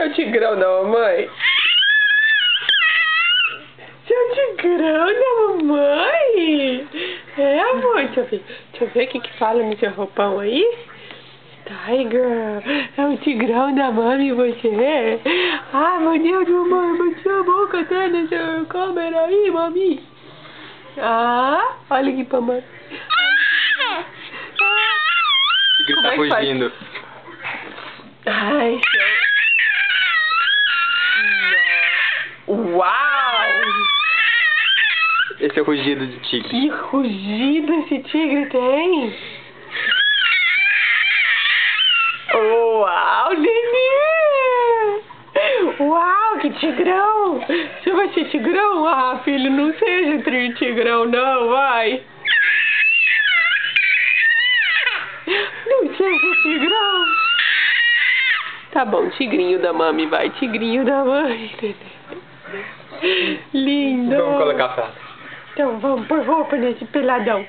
Seu tigrão da mamãe. Seu tigrão da mamãe. É, amor, deixa eu ver o que fala no seu roupão aí. Tiger, é o tigrão da mami, você é? Ah, meu Deus, mamãe, bateu a boca até nessa câmera aí, mami. Ah, olha aqui pra mãe. O tigre tá fugindo. Ai, uau! Esse é o rugido de tigre. Que rugido esse tigre tem! Uau, Nenê! Uau, que tigrão! Você vai ser tigrão? Ah, filho, não seja tigrão, não, vai! Não seja tigrão! Tá bom, tigrinho da mami, vai, tigrinho da mãe. Lindo! Vamos colocar a frase. Então vamos pôr roupa nesse peladão.